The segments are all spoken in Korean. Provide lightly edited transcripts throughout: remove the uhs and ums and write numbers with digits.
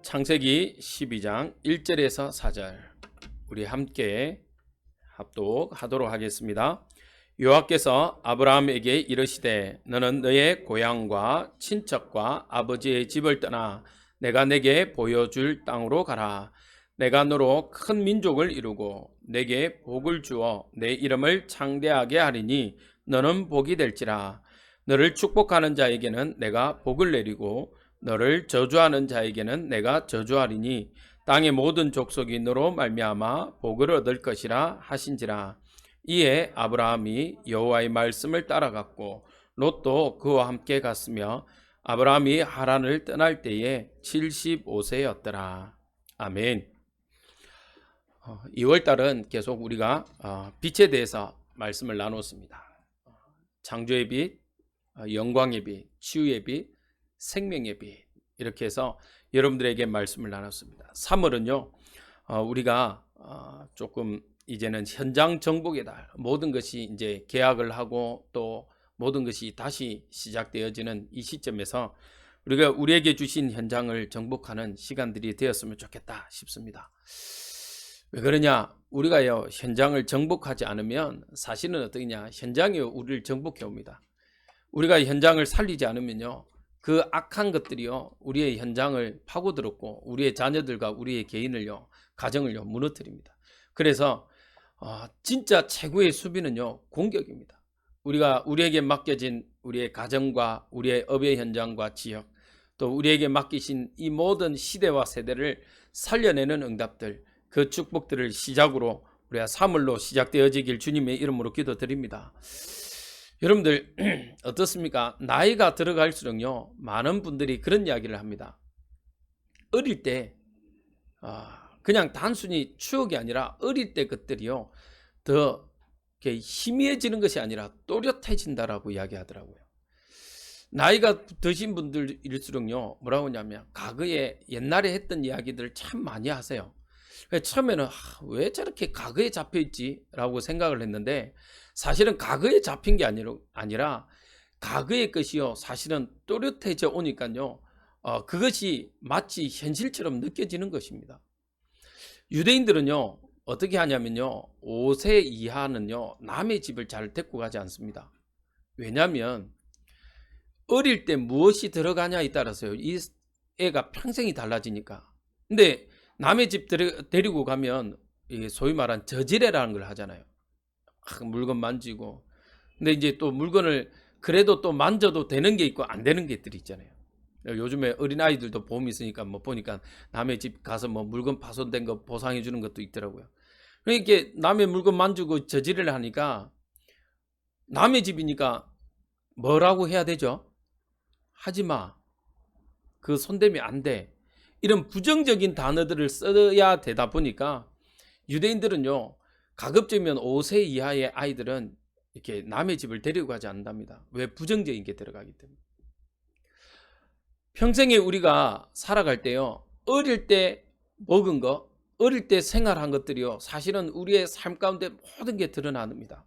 창세기 12장 1절에서 4절 우리 함께 합독하도록 하겠습니다. 여호와께서 아브라함에게 이르시되 너는 너의 고향과 친척과 아버지의 집을 떠나 내가 내게 보여줄 땅으로 가라. 내가 너로 큰 민족을 이루고 내게 복을 주어 내 이름을 창대하게 하리니 너는 복이 될지라. 너를 축복하는 자에게는 내가 복을 내리고 너를 저주하는 자에게는 내가 저주하리니 땅의 모든 족속이 너로 말미암아 복을 얻을 것이라 하신지라. 이에 아브라함이 여호와의 말씀을 따라갔고 롯도 그와 함께 갔으며 아브라함이 하란을 떠날 때에 75세였더라. 아멘. 2월달은 계속 우리가 빛에 대해서 말씀을 나눴습니다. 창조의 빛, 영광의 빛, 치유의 빛, 생명의 빛, 이렇게 해서 여러분들에게 말씀을 나눴습니다. 3월은요 우리가 조금 이제는 현장 정복의 달, 모든 것이 이제 계약을 하고 또 모든 것이 다시 시작되어지는 이 시점에서 우리가 우리에게 주신 현장을 정복하는 시간들이 되었으면 좋겠다 싶습니다. 왜 그러냐? 우리가요 현장을 정복하지 않으면 사실은 어떠냐? 현장이 우리를 정복해 옵니다. 우리가 현장을 살리지 않으면요 그 악한 것들이요 우리의 현장을 파고들었고 우리의 자녀들과 우리의 개인을요 가정을요 무너뜨립니다. 그래서 진짜 최고의 수비는요 공격입니다. 우리에게 맡겨진 우리의 가정과 우리의 업의 현장과 지역, 또 우리에게 맡기신 이 모든 시대와 세대를 살려내는 응답들, 그 축복들을 시작으로 우리가 3월로 시작되어지길 주님의 이름으로 기도드립니다. 여러분들 어떻습니까? 나이가 들어갈수록요 많은 분들이 그런 이야기를 합니다. 어릴 때 그냥 단순히 추억이 아니라 어릴 때 것들이요 더 희미해지는 것이 아니라 또렷해진다라고 이야기하더라고요. 나이가 드신 분들일수록요 뭐라고 하냐면 과거에 옛날에 했던 이야기들을 참 많이 하세요. 처음에는 왜 저렇게 과거에 잡혀있지? 라고 생각을 했는데 사실은 과거에 잡힌 게 아니라 과거의 것이요 사실은 또렷해져 오니까요 그것이 마치 현실처럼 느껴지는 것입니다. 유대인들은요 어떻게 하냐면요 5세 이하는요 남의 집을 잘 데리고 가지 않습니다. 왜냐하면 어릴 때 무엇이 들어가냐에 따라서요 이 애가 평생이 달라지니까. 근데 남의 집 데리고 가면 소위 말한 저지레라는 걸 하잖아요. 물건 만지고. 근데 이제 또 물건을 그래도 또 만져도 되는 게 있고 안 되는 것들이 있잖아요. 요즘에 어린아이들도 보험 있으니까 뭐 보니까 남의 집 가서 뭐 물건 파손된 거 보상해 주는 것도 있더라고요. 그러니까 남의 물건 만지고 저지레를 하니까 남의 집이니까 뭐라고 해야 되죠? 하지 마. 그 손대면 안 돼. 이런 부정적인 단어들을 써야 되다 보니까 유대인들은요 가급적이면 5세 이하의 아이들은 이렇게 남의 집을 데리고 가지 않는답니다. 왜? 부정적인 게 들어가기 때문에. 평생에 우리가 살아갈 때요 어릴 때 먹은 거, 어릴 때 생활한 것들이요 사실은 우리의 삶 가운데 모든 게 드러납니다.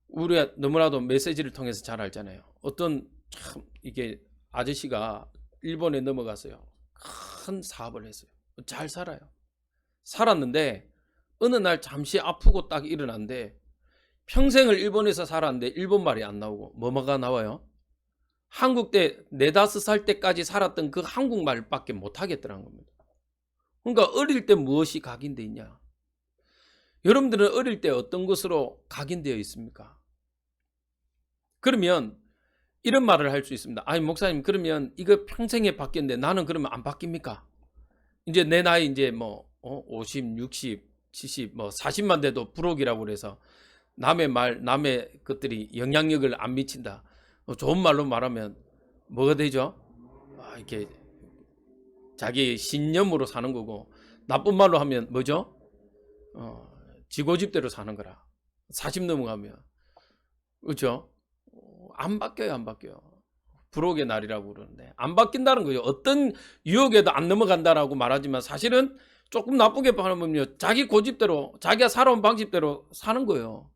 우리가 너무나도 메시지를 통해서 잘 알잖아요. 어떤 참 이게 아저씨가 일본에 넘어갔어요. 큰 사업을 했어요. 잘 살아요. 살았는데 어느 날 잠시 아프고 딱 일어났는데 평생을 일본에서 살았는데 일본 말이 안 나오고 뭐가 나와요? 한국 때 4-5살 때까지 살았던 그 한국말밖에 못 하겠더라는 겁니다. 그러니까 어릴 때 무엇이 각인되어 있냐? 여러분들은 어릴 때 어떤 것으로 각인되어 있습니까? 그러면 이런 말을 할 수 있습니다. 아니 목사님 그러면 이거 평생에 바뀌었는데 나는 그러면 안 바뀝니까? 이제 내 나이 이제 뭐 50, 60, 70, 뭐 40만 돼도 부록이라고 그래서 남의 말, 남의 것들이 영향력을 안 미친다. 좋은 말로 말하면 뭐가 되죠? 이렇게 자기 신념으로 사는 거고 나쁜 말로 하면 뭐죠? 지고집대로 사는 거라. 40 넘어가면 그렇죠? 안 바뀌어요, 안 바뀌어요. 부록의 날이라고 그러는데 안 바뀐다는 거죠. 어떤 유혹에도 안 넘어간다라고 말하지만 사실은 조금 나쁘게 말하면요 자기 고집대로 자기가 살아온 방식대로 사는 거예요.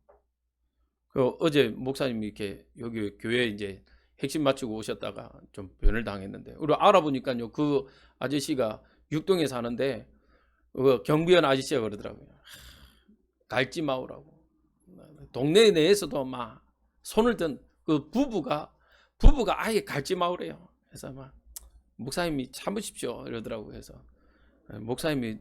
어제 목사님이 이렇게 여기 교회 이제 핵심 마치고 오셨다가 좀 변을 당했는데, 우리 알아보니까요, 그 아저씨가 육동에 사는데 경비원 아저씨가 그러더라고요. 갈지 마오라고. 동네 내에서도 막 손을 든 그 부부가 아예 갈지 마오래요. 그래서 막 목사님이 참으십시오 이러더라고요. 그래서 목사님이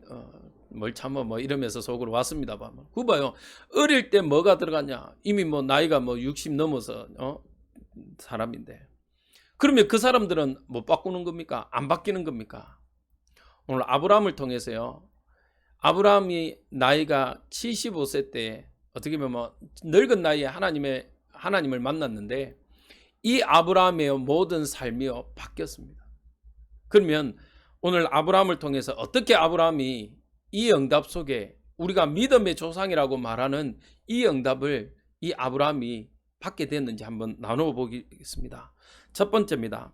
뭘 참아 뭐 이러면서 속으로 왔습니다. 그 봐요. 어릴 때 뭐가 들어갔냐? 이미 뭐 나이가 뭐 60 넘어서 사람인데. 그러면 그 사람들은 못 바꾸는 겁니까? 안 바뀌는 겁니까? 오늘 아브라함을 통해서요. 아브라함이 나이가 75세 때 어떻게 보면 뭐 늙은 나이에 하나님을 만났는데, 이 아브라함의 모든 삶이 바뀌었습니다. 그러면 오늘 아브라함을 통해서 어떻게 아브라함이 이 응답 속에 우리가 믿음의 조상이라고 말하는 이 응답을 이 아브라함이 받게 됐는지 한번 나누어 보겠습니다. 첫 번째입니다.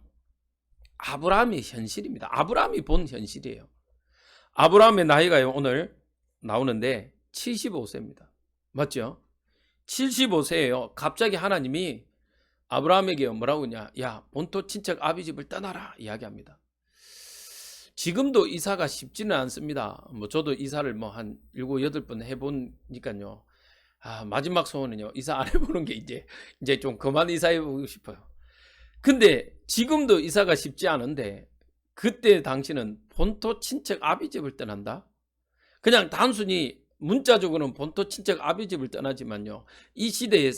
아브라함의 현실입니다. 아브라함이 본 현실이에요. 아브라함의 나이가 오늘 나오는데 75세입니다. 맞죠? 75세예요. 갑자기 하나님이 아브라함에게 뭐라고 하냐? 야, 본토 친척 아비 집을 떠나라 이야기합니다. 지금도 이사가 쉽지는 않습니다. 뭐 저도 이사를 뭐 한 7, 8번 해보니까요. 마지막 소원은요, 이사 안 해보는 게 이제 좀 그만 이사해보고 싶어요. 근데 지금도 이사가 쉽지 않은데, 그때 당시는 본토 친척 아비 집을 떠난다? 그냥 단순히 문자적으로는 본토 친척 아비 집을 떠나지만요, 이 시대의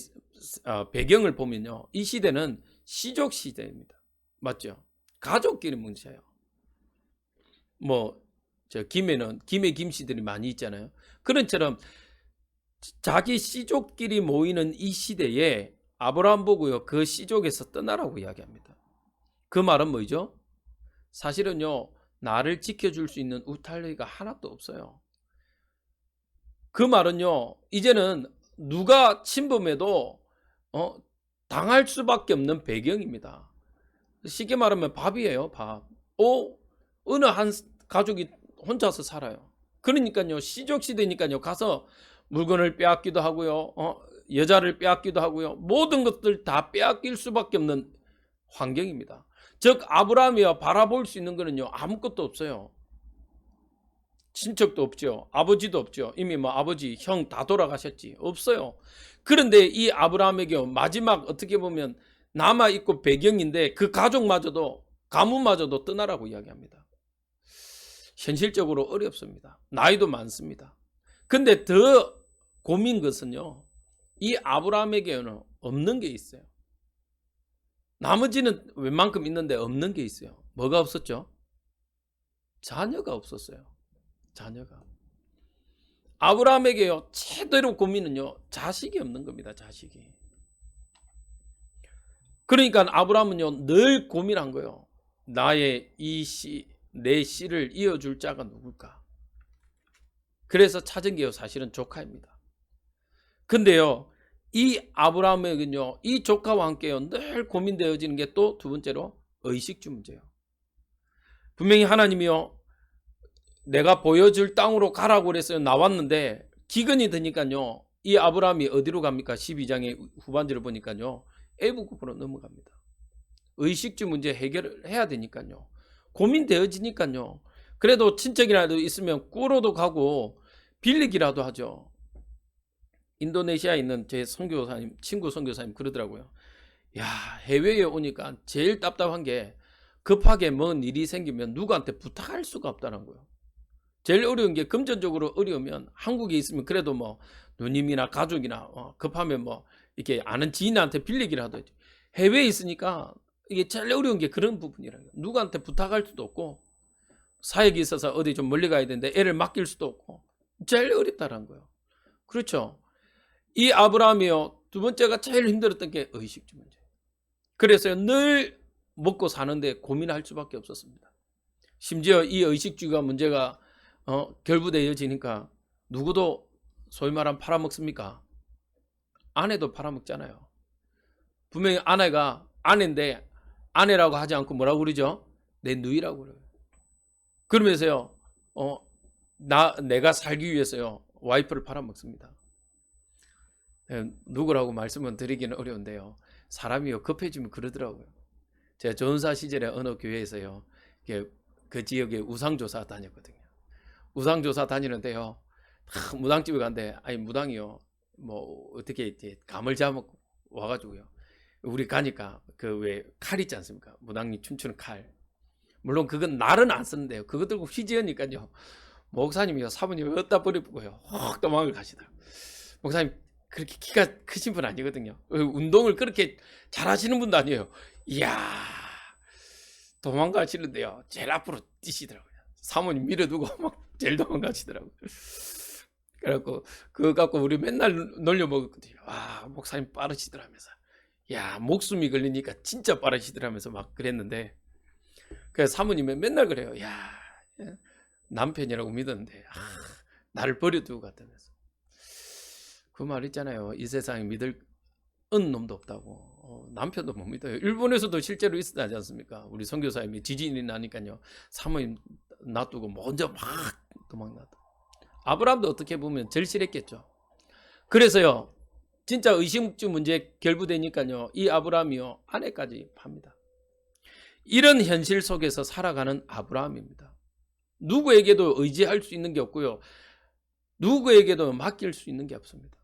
배경을 보면요, 이 시대는 시족 시대입니다. 맞죠? 가족끼리 문제예요. 뭐 저 김해는 김해 김씨들이 많이 있잖아요. 그런 처럼 자기 시족끼리 모이는 이 시대에 아브라함 보고요, 그 시족에서 떠나라고 이야기합니다. 그 말은 뭐죠? 사실은요, 나를 지켜줄 수 있는 울타리가 하나도 없어요. 그 말은요, 이제는 누가 침범해도 당할 수밖에 없는 배경입니다. 쉽게 말하면 밥이에요, 밥. 어느 한 가족이 혼자서 살아요. 그러니까요, 시족 시대니까요, 가서 물건을 빼앗기도 하고요, 여자를 빼앗기도 하고요, 모든 것들 다 빼앗길 수밖에 없는 환경입니다. 즉 아브라함이야 바라볼 수 있는 거는요, 아무것도 없어요. 친척도 없죠. 아버지도 없죠. 이미 뭐 아버지, 형 다 돌아가셨지. 없어요. 그런데 이 아브라함에게 마지막 어떻게 보면 남아있고 배경인데, 그 가족마저도, 가문마저도 떠나라고 이야기합니다. 현실적으로 어렵습니다. 나이도 많습니다. 근데 더 고민 것은요, 이 아브라함에게는 없는 게 있어요. 나머지는 웬만큼 있는데 없는 게 있어요. 뭐가 없었죠? 자녀가 없었어요. 자녀가. 아브라함에게요, 최대로 고민은요, 자식이 없는 겁니다. 자식이. 그러니까 아브라함은요, 늘 고민한 거예요. 나의 내 씨를 이어줄 자가 누굴까? 그래서 찾은 게요, 사실은 조카입니다. 근데요, 이 아브라함에게는요, 이 조카와 함께요, 늘 고민되어지는 게 또 두 번째로 의식주 문제예요. 분명히 하나님이요, 내가 보여줄 땅으로 가라고 그랬어요. 나왔는데 기근이 드니까요, 이 아브라함이 어디로 갑니까? 12장의 후반절을 보니까요, 애굽으로 넘어갑니다. 의식주 문제 해결을 해야 되니까요. 고민되어지니까요. 그래도 친척이라도 있으면 꾸러도 가고 빌리기라도 하죠. 인도네시아에 있는 제 선교사님, 친구 선교사님 그러더라고요. 야, 해외에 오니까 제일 답답한 게 급하게 뭔 일이 생기면 누구한테 부탁할 수가 없다는 거예요. 제일 어려운 게, 금전적으로 어려우면 한국에 있으면 그래도 뭐 누님이나 가족이나 급하면 뭐 이렇게 아는 지인한테 빌리기라도 하죠. 해외에 있으니까 이게 제일 어려운 게 그런 부분이라는 거예요. 누구한테 부탁할 수도 없고, 사역이 있어서 어디 좀 멀리 가야 되는데 애를 맡길 수도 없고, 제일 어렵다는 거예요. 그렇죠. 이 아브라함이요, 두 번째가 제일 힘들었던 게 의식주 문제. 그래서 늘 먹고 사는데 고민할 수밖에 없었습니다. 심지어 이 의식주가 문제가 결부되어지니까 누구도 소위 말하면 팔아먹습니까? 아내도 팔아먹잖아요. 분명히 아내인데 아내라고 하지 않고 뭐라고 그러죠? 내 누이라고 그래요. 그러면서요, 내가 살기 위해서요, 와이프를 팔아먹습니다. 누구라고 말씀은 드리기는 어려운데요, 사람이요, 급해지면 그러더라고요. 제가 전사 시절에 어느 교회에서요, 그 지역에 우상조사 다녔거든요. 우상조사 다니는데요, 무당집에 갔는데, 아니 무당이요, 뭐 어떻게 이제 감을 잡아 와가지고요, 우리 가니까 그 왜 칼 있지 않습니까? 무당이 춤추는 칼. 물론 그건 날은 안 쓰는데요, 그거 들고 휘지으니까요, 목사님이요, 사모님이 어디다 버리고요, 확 도망을 가시더라고요. 목사님 그렇게 키가 크신 분 아니거든요. 운동을 그렇게 잘하시는 분도 아니에요. 이야, 도망가시는데요, 제일 앞으로 뛰시더라고요. 사모님 밀어두고 막 제일 도망가시더라고요. 그래갖고 그거 갖고 우리 맨날 놀려 먹었거든요. 와, 목사님 빠르시더라면서. 야, 목숨이 걸리니까 진짜 빠르시더라면서 막 그랬는데, 그래서 사모님이 맨날 그래요. 야, 남편이라고 믿었는데 나를 버려두고 갔다면서. 그 말 있잖아요, 이 세상에 믿을 놈도 없다고. 남편도 못 믿어요. 일본에서도 실제로 있었지 않습니까? 우리 선교사님이 지진이 나니까요, 사모님 놔두고 먼저 막 도망나다. 아브라함도 어떻게 보면 절실했겠죠. 그래서요, 진짜 의식주 문제 결부되니까요, 이 아브라함이요, 아내까지 팝니다. 이런 현실 속에서 살아가는 아브라함입니다. 누구에게도 의지할 수 있는 게 없고요, 누구에게도 맡길 수 있는 게 없습니다.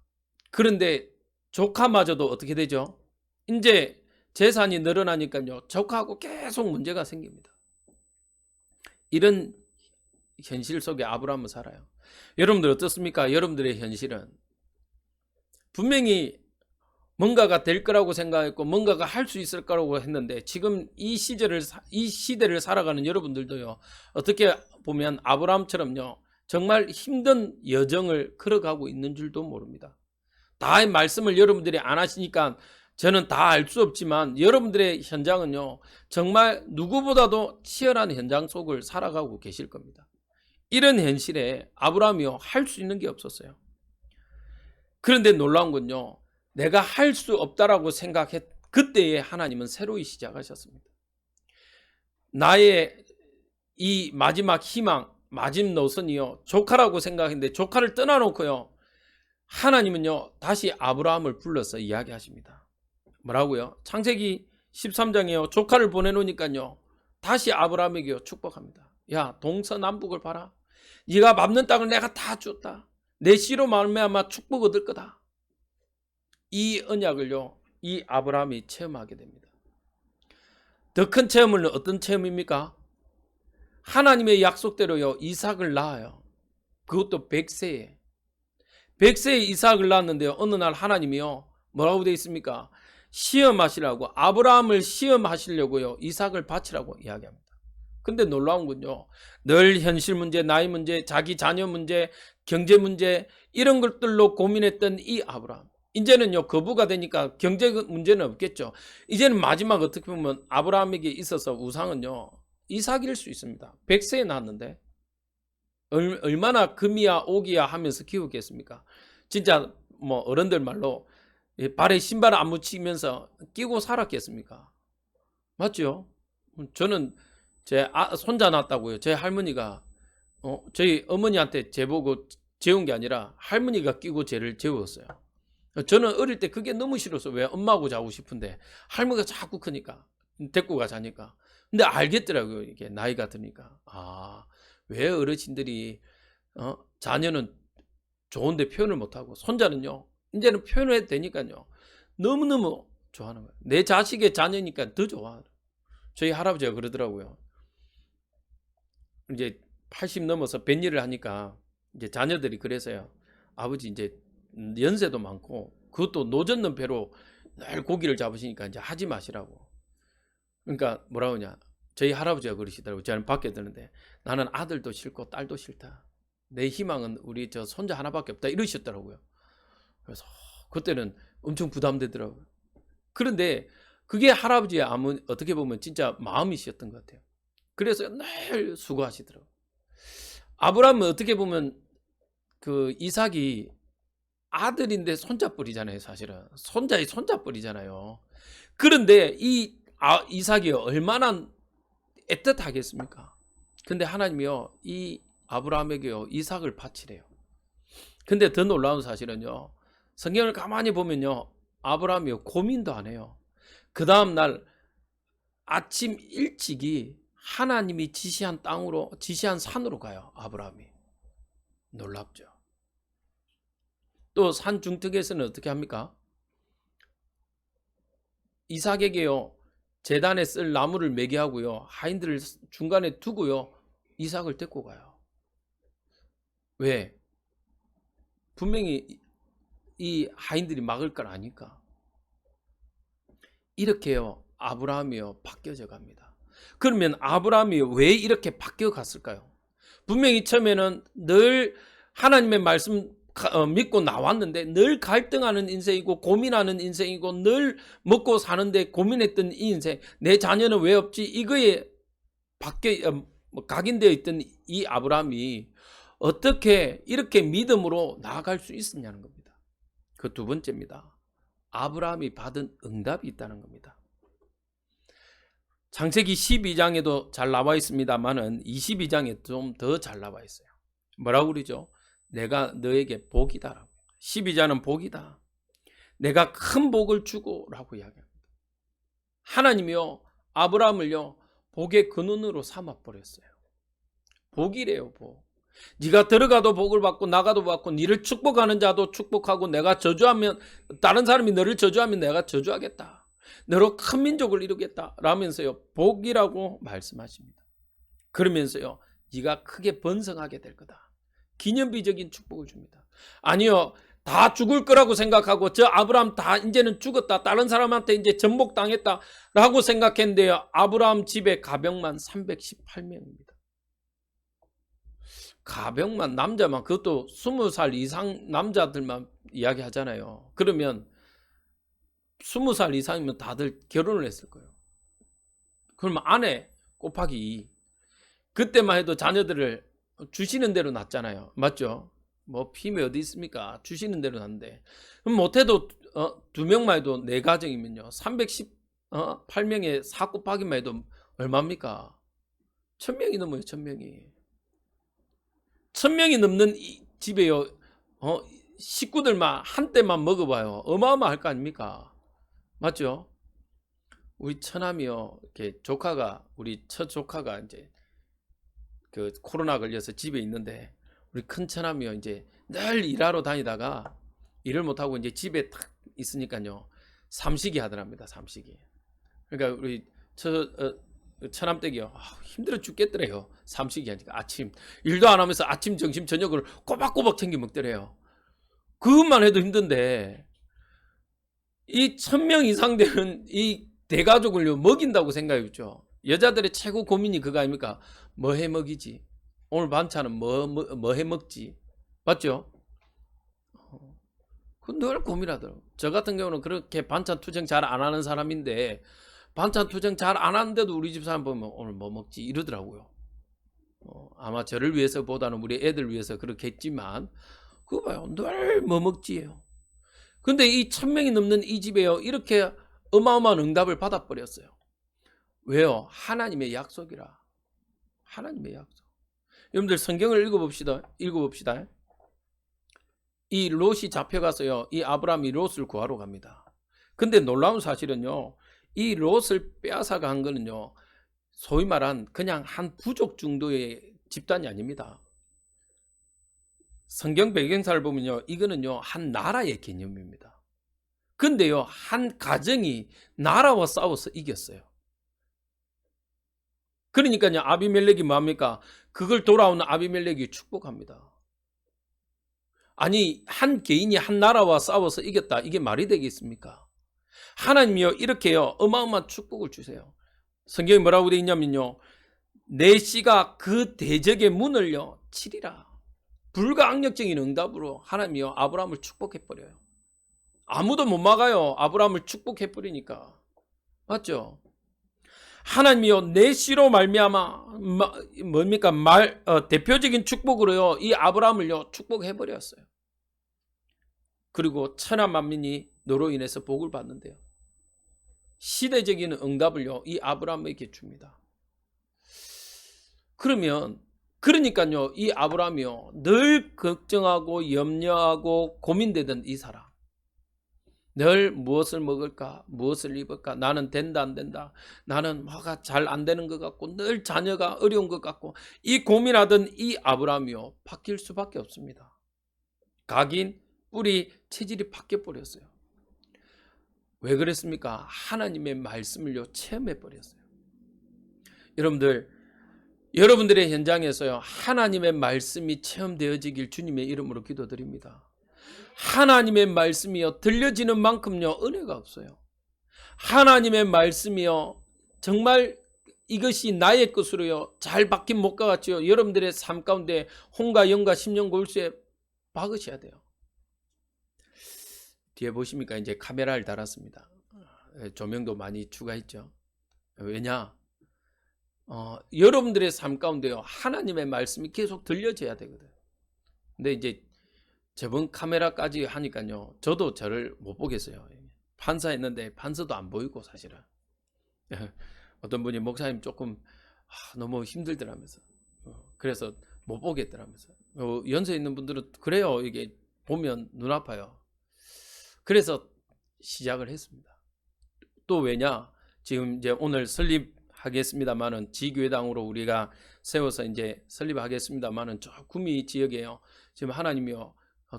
그런데 조카마저도 어떻게 되죠? 이제 재산이 늘어나니까요, 조카하고 계속 문제가 생깁니다. 이런 현실 속에 아브라함은 살아요. 여러분들 어떻습니까? 여러분들의 현실은 분명히 뭔가가 될 거라고 생각했고 뭔가가 할 수 있을 거라고 했는데, 지금 이 시대를 살아가는 여러분들도요, 어떻게 보면 아브라함처럼요, 정말 힘든 여정을 걸어가고 있는 줄도 모릅니다. 다의 말씀을 여러분들이 안 하시니까 저는 다 알 수 없지만, 여러분들의 현장은요, 정말 누구보다도 치열한 현장 속을 살아가고 계실 겁니다. 이런 현실에 아브라함이요, 할 수 있는 게 없었어요. 그런데 놀라운 건요, 내가 할 수 없다라고 생각했 그때에 하나님은 새로이 시작하셨습니다. 나의 이 마지막 희망, 마지노선이요, 조카라고 생각했는데 조카를 떠나놓고요, 하나님은요 다시 아브라함을 불러서 이야기하십니다. 뭐라고요? 창세기 13장에요, 조카를 보내놓으니까요 다시 아브라함에게 축복합니다. 야, 동서남북을 봐라. 네가 밟는 땅을 내가 다 줬다. 내 씨로 말미암아 축복 얻을 거다. 이 언약을요, 이 아브라함이 체험하게 됩니다. 더 큰 체험은 어떤 체험입니까? 하나님의 약속대로요, 이삭을 낳아요. 그것도 100세에. 100세에 이삭을 낳았는데요, 어느 날 하나님이요, 뭐라고 되어 있습니까? 시험하시라고, 아브라함을 시험하시려고요, 이삭을 바치라고 이야기합니다. 근데 놀라운 건요, 늘 현실 문제, 나이 문제, 자기 자녀 문제, 경제 문제, 이런 것들로 고민했던 이 아브라함, 이제는요 거부가 되니까 경제 문제는 없겠죠. 이제는 마지막 어떻게 보면 아브라함에게 있어서 우상은요, 이삭일 수 있습니다. 100세에 낳았는데 얼마나 금이야 옥이야 하면서 키우겠습니까? 진짜 뭐 어른들 말로 발에 신발을 안 묻히면서 끼고 살았겠습니까? 맞죠? 저는 제 손자 낳았다고요, 제 할머니가 저희 어머니한테 재보고 재운 게 아니라 할머니가 끼고 쟤를 재웠어요. 저는 어릴 때 그게 너무 싫어서, 왜 엄마하고 자고 싶은데 할머니가 자꾸 크니까 데리고 가자니까. 근데 알겠더라고요, 이게 나이가 드니까. 왜 어르신들이 자녀는 좋은데 표현을 못하고 손자는요 이제는 표현을 해도 되니까요 너무너무 좋아하는 거예요. 내 자식의 자녀니까 더 좋아. 저희 할아버지가 그러더라고요. 이제 80 넘어서 뱃일을 하니까 이제 자녀들이 그래서요, 아버지 이제 연세도 많고 그것도 노젓는 배로 늘 고기를 잡으시니까 이제 하지 마시라고. 그러니까 뭐라 그러냐, 저희 할아버지가 그러시더라고요. 저는 밖에 드는데 나는 아들도 싫고 딸도 싫다. 내 희망은 우리 저 손자 하나밖에 없다, 이러셨더라고요. 그래서 그때는 엄청 부담되더라고요. 그런데 그게 할아버지의 어떻게 보면 진짜 마음이셨던 것 같아요. 그래서 늘 수고하시더라고요. 아브라함은 어떻게 보면 그 이삭이 아들인데 손자뻘이잖아요. 사실은 손자의 손자뻘이잖아요. 그런데 이 이삭이 얼마나 애틋하겠습니까? 근데 하나님이요, 이 아브라함에게요 이삭을 바치래요. 근데 더 놀라운 사실은요, 성경을 가만히 보면요, 아브라함이요 고민도 안 해요. 그 다음 날 아침 일찍이 하나님이 지시한 산으로 가요. 아브라함이. 놀랍죠. 또 산 중턱에서는 어떻게 합니까? 이삭에게요, 제단에 쓸 나무를 매게 하고요, 하인들을 중간에 두고요, 이삭을 데리고 가요. 왜? 분명히 이 하인들이 막을 걸 아니까. 이렇게요, 아브라함이요, 바뀌어져 갑니다. 그러면 아브라함이 왜 이렇게 바뀌어 갔을까요? 분명히 처음에는 늘 하나님의 말씀 믿고 나왔는데 늘 갈등하는 인생이고 고민하는 인생이고 늘 먹고 사는데 고민했던 이 인생, 내 자녀는 왜 없지? 이거에 각인되어 있던 이 아브라함이 어떻게 이렇게 믿음으로 나아갈 수 있었냐는 겁니다. 그 두 번째입니다. 아브라함이 받은 응답이 있다는 겁니다. 창세기 12장에도 잘 나와 있습니다만은 22장에 좀 더 잘 나와 있어요. 뭐라고 그러죠? 내가 너에게 복이다라고. 12장은 복이다. 내가 큰 복을 주고라고 이야기합니다. 하나님이요, 아브라함을요, 복의 근원으로 삼아 버렸어요. 복이래요, 복. 네가 들어가도 복을 받고 나가도 받고, 네를 축복하는 자도 축복하고, 내가 저주하면, 다른 사람이 너를 저주하면 내가 저주하겠다. 너로 큰 민족을 이루겠다 라면서요, 복이라고 말씀하십니다. 그러면서요, 네가 크게 번성하게 될 거다. 기념비적인 축복을 줍니다. 아니요, 다 죽을 거라고 생각하고 저 아브라함 다 이제는 죽었다, 다른 사람한테 이제 전복당했다 라고 생각했는데요, 아브라함 집에 가병만 318명입니다. 가병만, 남자만, 그것도 20살 이상 남자들만 이야기하잖아요. 그러면 20살 이상이면 다들 결혼을 했을 거예요. 그러면 아내 곱하기 2. 그때만 해도 자녀들을 주시는 대로 낳잖아요. 맞죠? 뭐 피임이 어디 있습니까? 주시는 대로 낳는데. 그럼 못해도 2명만 해도 4가정이면요, 318명의 4 곱하기만 해도 얼마입니까? 1000명이 넘어요. 1000명이. 1000명이 넘는 이 집에요, 식구들만 한때만 먹어봐요, 어마어마할 거 아닙니까? 맞죠? 우리 처남이요, 이렇게 우리 첫 조카가 이제 그 코로나 걸려서 집에 있는데, 우리 큰 처남이요, 이제 늘 일하러 다니다가 일을 못하고 이제 집에 딱 있으니까요, 삼식이 하더랍니다. 삼식이. 그러니까 우리 처남 댁이요, 힘들어 죽겠더래요. 삼식이 하니까 아침 일도 안 하면서 아침, 점심, 저녁을 꼬박꼬박 챙겨 먹더래요. 그것만 해도 힘든데 이 1000명 이상 되는 이 대가족을 먹인다고 생각했죠. 여자들의 최고 고민이 그거 아닙니까? 뭐 해 먹이지? 오늘 반찬은 뭐 해 먹지? 맞죠? 늘 고민하더라고. 저 같은 경우는 그렇게 반찬 투정 잘 안 하는 사람인데, 반찬 투정 잘 안 하는데도 우리 집 사람 보면 오늘 뭐 먹지? 이러더라고요. 아마 저를 위해서보다는 우리 애들 위해서 그렇겠지만, 그거 봐요. 늘 뭐 먹지예요. 근데 이 1000명이 넘는 이 집에요, 이렇게 어마어마한 응답을 받아버렸어요. 왜요? 하나님의 약속이라. 하나님의 약속. 여러분들 성경을 읽어봅시다. 이 롯이 잡혀가서요, 이 아브라함이 롯을 구하러 갑니다. 근데 놀라운 사실은요, 이 롯을 빼앗아가 한 거는요, 소위 말한 그냥 한 부족 정도의 집단이 아닙니다. 성경 배경사를 보면요, 이거는요, 한 나라의 개념입니다. 근데요, 한 가정이 나라와 싸워서 이겼어요. 그러니까요, 아비멜렉이 뭡니까? 그걸 돌아오는 아비멜렉이 축복합니다. 아니, 한 개인이 한 나라와 싸워서 이겼다, 이게 말이 되겠습니까? 하나님이요, 이렇게요, 어마어마한 축복을 주세요. 성경이 뭐라고 되어 있냐면요, 내 씨가 그 대적의 문을요 치리라. 불가항력적인 응답으로 하나님이요, 아브라함을 축복해버려요. 아무도 못 막아요. 아브라함을 축복해버리니까. 맞죠? 하나님이요, 내 씨로 말미암아 뭡니까? 대표적인 축복으로요, 이 아브라함을요 축복해버렸어요. 그리고 천하 만민이 너로 인해서 복을 받는데요, 시대적인 응답을요 이 아브라함에게 줍니다. 그러니까요, 이 아브라함이요, 늘 걱정하고 염려하고 고민되던 이 사람, 늘 무엇을 먹을까? 무엇을 입을까? 나는 된다 안 된다. 나는 뭐가 잘 안 되는 것 같고 늘 자녀가 어려운 것 같고 이 고민하던 이 아브라함이요. 바뀔 수밖에 없습니다. 각인, 뿌리, 체질이 바뀌어 버렸어요. 왜 그랬습니까? 하나님의 말씀을요 체험해 버렸어요. 여러분들의 현장에서요 하나님의 말씀이 체험되어지길 주님의 이름으로 기도드립니다. 하나님의 말씀이요 들려지는 만큼요 은혜가 없어요. 하나님의 말씀이요 정말 이것이 나의 것으로요 잘 박힌 목과 같이요 여러분들의 삶 가운데 홍과 영과 심령 골수에 박으셔야 돼요. 뒤에 보십니까? 이제 카메라를 달았습니다. 조명도 많이 추가했죠. 왜냐? 여러분들의 삶 가운데요 하나님의 말씀이 계속 들려져야 되거든. 근데 이제 저번 카메라까지 하니까요 저도 저를 못 보겠어요. 판사했는데 판사도 안 보이고 사실은 어떤 분이 목사님 조금 너무 힘들더라면서 그래서 못 보겠더라면서 연세 있는 분들은 그래요. 이게 보면 눈 아파요. 그래서 시작을 했습니다. 또 왜냐? 지금 이제 오늘 설립하겠습니다만은 지교회당으로 우리가 세워서 이제 설립하겠습니다만은 저 구미 지역에요. 지금 하나님이요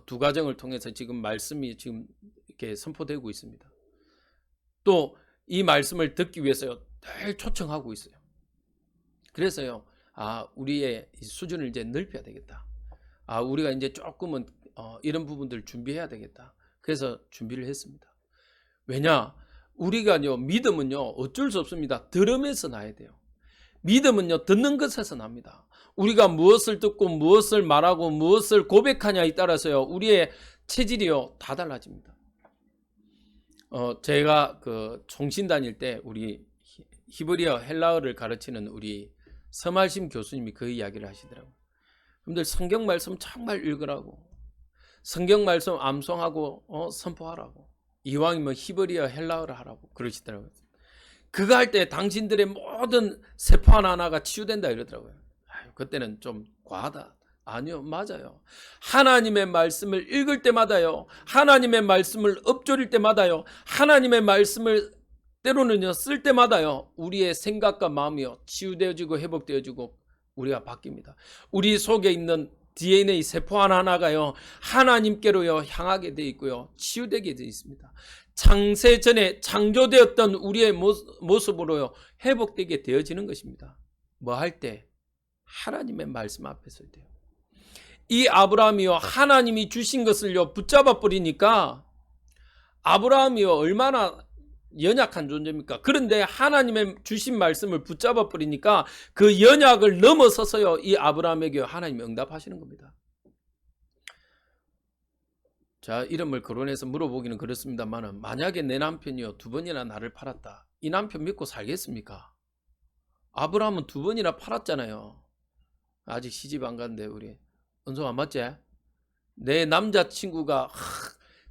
두 가정을 통해서 지금 말씀이 지금 이렇게 선포되고 있습니다. 또 이 말씀을 듣기 위해서요 늘 초청하고 있어요. 그래서요 우리의 수준을 이제 넓혀야 되겠다. 우리가 이제 조금은 이런 부분들 준비해야 되겠다. 그래서 준비를 했습니다. 왜냐? 우리가요 믿음은요 어쩔 수 없습니다. 들음에서 나야 돼요. 믿음은요 듣는 것에서 납니다. 우리가 무엇을 듣고 무엇을 말하고 무엇을 고백하냐에 따라서요 우리의 체질이요 다 달라집니다. 제가 그 총신 다닐 때 우리 히브리어 헬라어를 가르치는 우리 서말심 교수님이 그 이야기를 하시더라고요. 여러분들 성경 말씀 정말 읽으라고, 성경 말씀 암송하고 선포하라고, 이왕이면 히브리어 헬라어를 하라고 그러시더라고요. 그거 할 때 당신들의 모든 세포 하나하나가 치유된다 이러더라고요. 그때는 좀 과하다. 아니요, 맞아요. 하나님의 말씀을 읽을 때마다요, 하나님의 말씀을 읊조릴 때마다요, 하나님의 말씀을 때로는요 쓸 때마다요 우리의 생각과 마음이요 치유되어지고 회복되어지고 우리가 바뀝니다. 우리 속에 있는 DNA 세포 하나하나가요 하나님께로요 향하게 되어 있고요 치유되게 되어 있습니다. 창세 전에 창조되었던 우리의 모습으로요 회복되게 되어지는 것입니다. 뭐 할 때? 하나님의 말씀 앞에 설 때요. 이 아브라함이요 하나님이 주신 것을요 붙잡아 버리니까 아브라함이요 얼마나 연약한 존재입니까? 그런데 하나님의 주신 말씀을 붙잡아 버리니까 그 연약을 넘어서서요 이 아브라함에게 하나님이 응답하시는 겁니다. 자, 이름을 거론해서 물어보기는 그렇습니다만 만약에 내 남편이요 2번이나 나를 팔았다. 이 남편 믿고 살겠습니까? 아브라함은 2번이나 팔았잖아요. 아직 시집 안 갔는데 우리 은송아 맞지? 내 남자친구가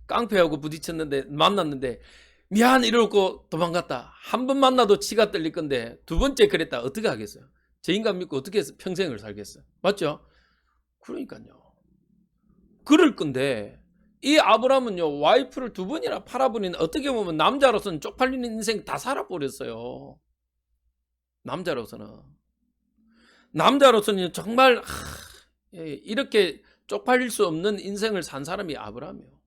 깡패하고 부딪혔는데 만났는데 미안 이러고 도망갔다. 한 번 만나도 치가 떨릴 건데 2번째 그랬다. 어떻게 하겠어요? 저 인간 믿고 어떻게 해서 평생을 살겠어요? 맞죠? 그러니까요. 그럴 건데 이 아브라함은요 와이프를 2번이나 팔아버린 어떻게 보면 남자로서는 쪽팔리는 인생 다 살아버렸어요. 남자로서는 정말 이렇게 쪽팔릴 수 없는 인생을 산 사람이 아브라함이에요.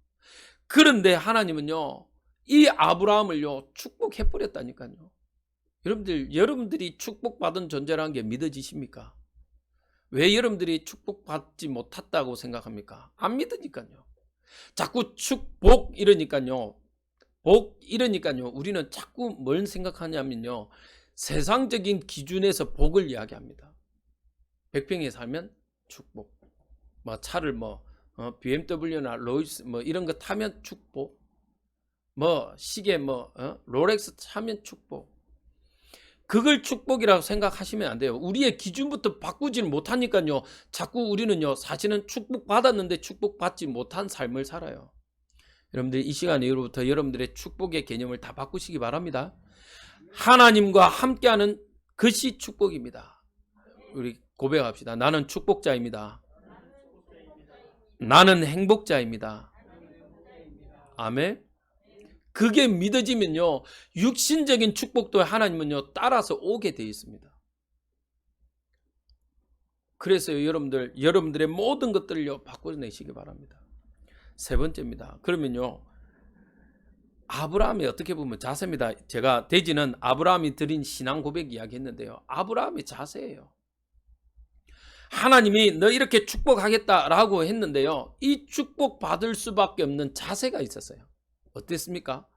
그런데 하나님은요 이 아브라함을요 축복해버렸다니까요. 여러분들이 축복받은 존재라는 게 믿어지십니까? 왜 여러분들이 축복받지 못했다고 생각합니까? 안 믿으니까요. 자꾸 축복 이러니까요. 복 이러니까요. 우리는 자꾸 뭘 생각하냐면요. 세상적인 기준에서 복을 이야기합니다. 100평에 살면 축복. 뭐 차를 BMW나 로이스 이런 거 타면 축복. 시계 롤렉스 타면 축복. 그걸 축복이라고 생각하시면 안 돼요. 우리의 기준부터 바꾸지는 못하니까요. 자꾸 우리는요. 사실은 축복받았는데 축복받지 못한 삶을 살아요. 여러분들 이 시간 이후부터 여러분들의 축복의 개념을 다 바꾸시기 바랍니다. 하나님과 함께하는 것이 축복입니다. 우리 고백합시다. 나는 축복자입니다. 나는 행복자입니다. 아멘. 그게 믿어지면요, 육신적인 축복도 하나님은요 따라서 오게 되어 있습니다. 그래서 여러분들의 모든 것들을요 바꿔내시기 바랍니다. 세 번째입니다. 그러면요, 아브라함이 어떻게 보면 자세입니다. 제가 대지는 아브라함이 드린 신앙 고백 이야기했는데요, 아브라함의 자세예요. 하나님이 너 이렇게 축복하겠다라고 했는데요, 이 축복 받을 수밖에 없는 자세가 있었어요. 어땠습니까?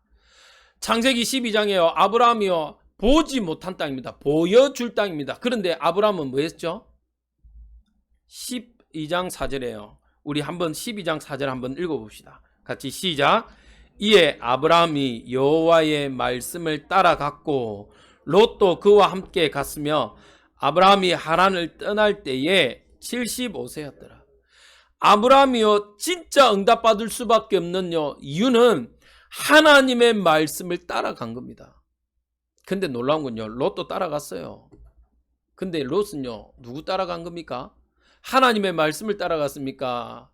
창세기 12장에요 아브라함이요 보지 못한 땅입니다. 보여줄 땅입니다. 그런데 아브라함은 뭐 했죠? 12장 4절에요. 우리 한번 12장 4절 한번 읽어봅시다. 같이 시작. 이에 아브라함이 여호와의 말씀을 따라갔고 롯도 그와 함께 갔으며 아브라함이 하란을 떠날 때에 75세였더라. 아브라함이요 진짜 응답받을 수밖에 없는 이유는 하나님의 말씀을 따라간 겁니다. 근데 놀라운 건요, 롯도 따라갔어요. 근데 롯은요 누구 따라간 겁니까? 하나님의 말씀을 따라갔습니까?